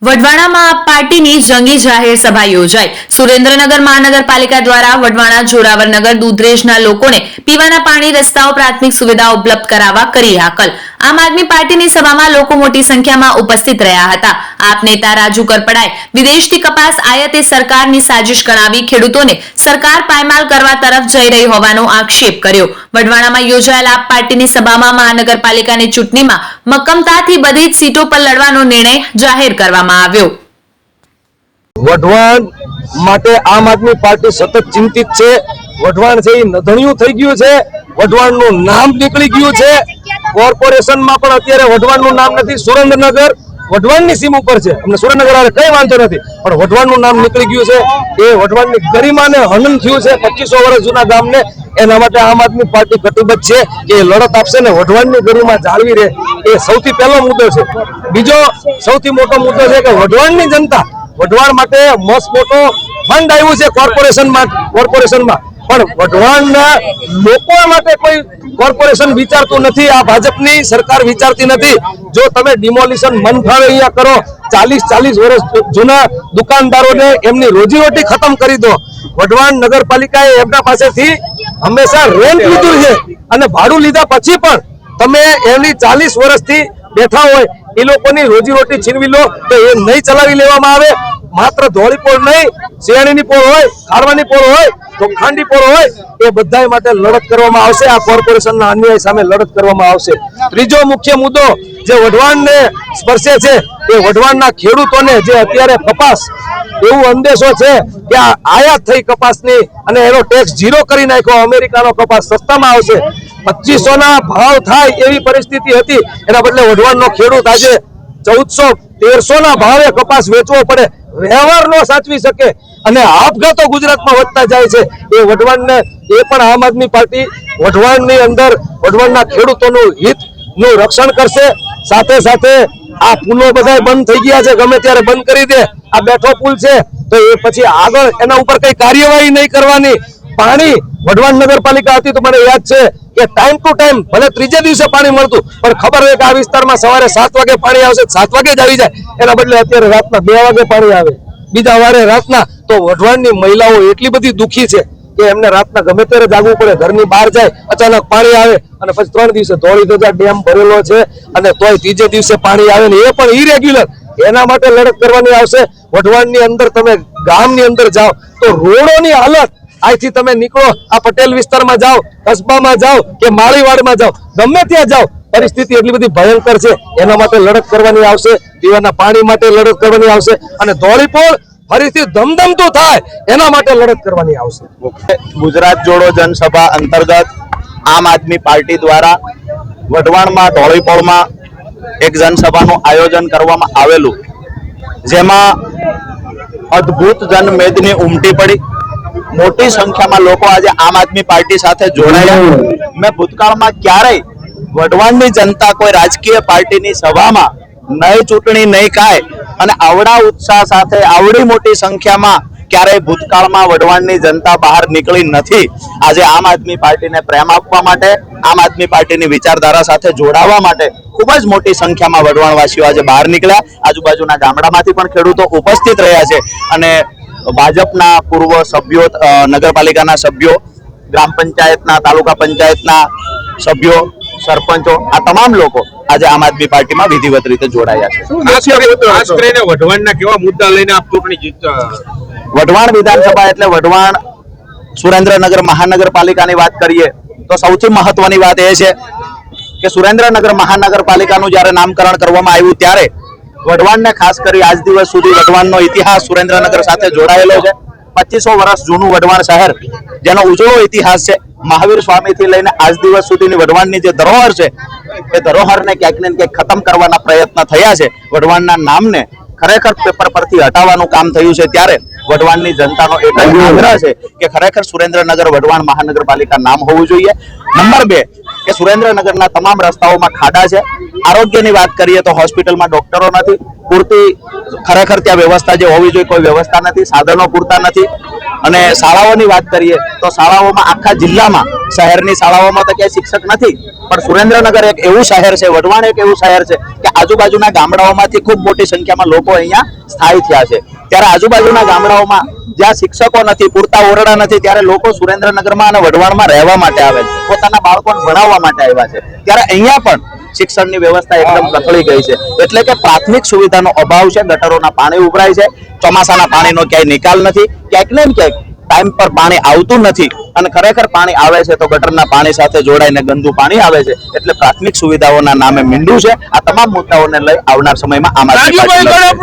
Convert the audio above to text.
વઢવાણામાં આપ પાર્ટીની જંગી જાહેર સભા યોજાઈ। સુરેન્દ્રનગર મહાનગરપાલિકા દ્વારા વઢવાણા જોરાવરનગર દૂધરેજના લોકોને પીવાના પાણી, રસ્તાઓ, પ્રાથમિક સુવિધાઓ ઉપલબ્ધ કરાવવા કરી હાકલ। આમ આદમી પાર્ટીની સભામાં લોકો મોટી સંખ્યામાં ઉપસ્થિત રહ્યા હતા। આપ નેતા રાજુ કરપડાએ વિદેશથી કપાસ આયાતે સરકારની સાજિશ ગણાવી ખેડૂતોને સરકાર પાયમાલ કરવા તરફ જઈ રહી હોવાનો આક્ષેપ કર્યો। વઢવાણામાં યોજાયેલ આપ પાર્ટીની સભામાં મહાનગરપાલિકાની ચૂંટણીમાં મક્કમતાથી બધી જ સીટો પર લડવાનો નિર્ણય જાહેર કરવામાં આવ્યો। વઢવાણ માટે આમ આદમી પાર્ટી સતત ચિંતિત છે। વઢવાણ છે એ નધણિયું થઈ ગયું છે, વઢવાણનું નામ નીકળી ગયું છે। કોર્પોરેશનમાં પણ અત્યારે વઢવાણનું નામ નથી। સુરેન્દ્રનગર વઢવાણની સીમ ઉપર છે, અમને સુરેન્દ્રનગર વાળા કઈ વાંધો નથી, પણ વઢવાણનું નામ નીકળી ગયું છે। એ વઢવાણની ગરિમાને હનન થયું છે 2500 વર્ષ જૂના ગામને। એના માટે આમ આદમી પાર્ટી કટિબદ્ધ છે કે લડત આપશે ને વઢવાણની ગરિમા જાળવી રહે, એ સૌથી પહેલો મુદ્દો છે। બીજો સૌથી મોટો મુદ્દો છે કે વઢવાણની જનતા, વઢવાણ માટે મસ્ત મોટો ફંડ આવ્યું છે કોર્પોરેશનમાં, પણ વઢવાણના લોકો માટે કોઈ કોર્પોરેશન વિચારતું નથી। આ ભાજપની સરકાર વિચારતી નથી। જો તમે ડિમોલિશન મન ફાવે અહીંયા કરો, 40 વર્ષ જૂના દુકાનદારોને એમની રોજીરોટી ખતમ કરી દો। વઢવાણ નગરપાલિકાએ એમના પાસેથી હંમેશા રેન્ટ લીધું છે અને ભાડું લીધા પછી પણ તમે એમની 40 વર્ષથી બેઠા હોય એ લોકોની રોજીરોટી છીનવી લો તો એ નહીં ચલાવી લેવામાં આવે। માત્ર ધોળી પોળ નહીં, શિયાળીની પોળ હોય, ખારવાની પોળ હોય તો ખાંડી પોળ હોય, એ બધા માટે લડત કરવામાં આવશે। આ કોર્પોરેશનના અન્યાય સામે લડત કરવામાં આવશે। ત્રીજો મુખ્ય મુદ્દો જે વઢવાણને સ્પર્શે છે એ વઢવાણના ખેડૂતોને જે અત્યારે કપાસ એવું અંદેશો છે કે આયાત થઈ કપાસની અને એનો ટેક્સ 0 કરી નાખ્યો, અમેરિકાનો કપાસ સસ્તામાં આવશે, 2500 ના ભાવ થાય એવી પરિસ્થિતિ હતી। એના બદલે વઢવાણનો ખેડૂત આજે 1400-1300 ના ભાવે કપાસ વેચવો પડે, વ્યવહાર નો સાચવી શકે અને આપઘાતો ગુજરાતમાં વધતા જાય છે। એ વઢવાણને એ પણ આમ આદમી પાર્ટી વઢવાણની અંદર વઢવાણના ખેડૂતોનું હિતનું રક્ષણ કરશે। સાથે સાથે આ પુલો બધા બંધ થઈ ગયા છે, ગમે ત્યારે બંધ કરી દે। આ બેઠો પુલ છે તો એ પછી આગળ એના ઉપર કઈ કાર્યવાહી નહીં કરવાની। પાણી વઢવાણ નગરપાલિકા હતી તો મને યાદ છે કે ટાઈમ ટુ ટાઈમ ભલે ત્રીજે દિવસે પાણી મળતું, પણ ખબર હોય કે આ વિસ્તારમાં સવારે 7 વાગે પાણી આવશે, 7 વાગે જ આવી જાય, એના બદલે અત્યારે રાતના 2 વાગે પાણી આવે, બીજા વારે રાતના। તો વઢવાણની મહિલાઓ એટલી બધી દુખી છે કે એમને રાતના ગમે ત્યારે જાગવું પડે, ઘરની બહાર જાય અચાનક પાણી આવે અને પછી 3 દિવસે ધોળી ધજા ડેમ ભરેલો છે અને તોય ત્રીજે દિવસે પાણી આવે ને એ પણ ઇરેગ્યુલર। એના માટે લડત કરવાની આવશે। વઢવાણની અંદર તમે ગામની અંદર જાઓ તો રોડોની હાલત, અહીંથી તમે નીકળો આ પટેલ વિસ્તારમાં જાઓ, કસ્બામાં જાઓ કે માળીવાડમાં જાઓ, ગમે ત્યાં જાઓ, પરિસ્થિતિ એટલી બધી ભયંકર છે। એના માટે લડત કરવાની આવશે, પીવાના પાણી માટે લડત કરવાની આવશે અને ધોળીપોળ ફરીથી ધમધમતું થાય એના માટે લડત કરવાની આવશે। ગુજરાત જોડો જનસભા અંતર્ગત આમ આદમી પાર્ટી દ્વારા વઢવાણમાં ધોળીપોળમાં એક જનસભાનું આયોજન કરવામાં આવેલું, જેમાં અદ્ભુત જનમેદની ઉમટી પડી। મોટી સંખ્યામાં લોકો આજે આમ આદમી પાર્ટી સાથે જોડાયા। મેં ભૂતકાળમાં ક્યારેય વઢવાણની જનતા કોઈ રાજકીય પાર્ટીની સભામાં નહીં ચૂંટણી નહીં કાંઈ અને આવડા ઉત્સાહ સાથે આવડી મોટી સંખ્યામાં ક્યારેય ભૂતકાળમાં વઢવાણની જનતા બહાર નીકળી નથી। આજે આમ આદમી પાર્ટીને પ્રેમ આપવા માટે, આમ આદમી પાર્ટીની વિચારધારા સાથે જોડાવા માટે ખૂબ જ મોટી સંખ્યામાં વઢવાણવાસીઓ આજે બહાર નીકળ્યા। આજુબાજુના ગામડામાંથી પણ ખેડૂતો ઉપસ્થિત રહ્યા છે અને ભાજપના પૂર્વ સભ્યો, નગરપાલિકાના સભ્યો, ગ્રામ પંચાયતના, તાલુકા પંચાયતના સભ્યો, સરપંચો, આ તમામ લોકો આજે આમ આદમી પાર્ટીમાં વિધિવત રીતે જોડાયા છે। ખાસ કરીને વઢવાણના કેવા મુદ્દા લઈને આપ ચૂંટણી જીતતા? વઢવાણ વિધાનસભા એટલે વઢવાણ સુરેન્દ્રનગર મહાનગરપાલિકાની વાત કરીએ તો સૌથી મહત્વની વાત એ છે કે સુરેન્દ્રનગર મહાનગરપાલિકાનું જ્યારે નામકરણ કરવામાં આવ્યું ત્યારે વઢવાણને ખાસ કરી આજ દિવસ સુધી વઢવાણનો ઇતિહાસ સુરેન્દ્રનગર સાથે જોડાયેલો છે। 2500 વર્ષ જૂનું વઢવાણ શહેર, જેનો ઉજળો ઇતિહાસ છે, મહાવીર સ્વામીથી લઈને આજ દિવસ સુધીની વઢવાણની જે ધરોહર છે એ ધરોહરને ક્યાંક ને ક્યાંક ખતમ કરવાના પ્રયત્ન થયા છે। વઢવાણના નામને ખરેખર પેપર પરથી હટાવવાનું કામ થયું છે, ત્યારે વઢવાણની જનતાનો એક જ આગ્રહ છે કે ખરેખર સુરેન્દ્રનગર વઢવાણ મહાનગરપાલિકા નામ હોવું જોઈએ। નંબર 2 કે સુરેન્દ્રનગરના તમામ રસ્તાઓમાં ખાડા છે। આરોગ્યની વાત કરીએ તો હોસ્પિટલમાં ડોક્ટરો નથી, પૂરતી ખરેખર ત્યાં વ્યવસ્થા જે હોવી જોઈએ કોઈ વ્યવસ્થા નથી, સાધનો પૂરતા નથી. અને શાળાઓની વાત કરીએ તો શાળાઓમાં આખા જિલ્લામાં શહેરની શાળાઓમાં તો ક્યાંય શિક્ષક નથી, પણ સુરેન્દ્રનગર એક એવું શહેર છે, વઢવાણ એક એવું શહેર છે કે આજુબાજુના ગામડાઓમાંથી ખૂબ મોટી સંખ્યામાં લોકો અહીંયા સ્થાયી થયા છે. ત્યારે આજુબાજુના ગામડાઓમાં જ્યાં શિક્ષકો નથી, પૂરતા ઓરડા નથી, ત્યારે લોકો સુરેન્દ્રનગરમાં અને વઢવાણમાં રહેવા માટે આવે છે, પોતાના બાળકોને ભણાવવા માટે આવ્યા છે. ત્યારે અહીંયા પણ શિક્ષણની વ્યવસ્થા એકદમ કથળી ગઈ છે. એટલે કે પ્રાથમિક સુવિધાનો અભાવ છે, ગટરોના પાણી ઉભરાય છે, ચોમાસાના પાણીનો ક્યાંય નિકાલ નથી, ક્યાંક ને ક્યાંક ટાઈમ પર પાણી આવતું નથી, અને ખરેખર પાણી આવે છે તો ગટરના પાણી સાથે જોડાઈને ગંદુ પાણી આવે છે. એટલે પ્રાથમિક સુવિધાઓના નામે મીંડું છે. આ તમામ મુદ્દાઓને લઈ આવનાર સમયમાં આમ આદમી પાર્ટી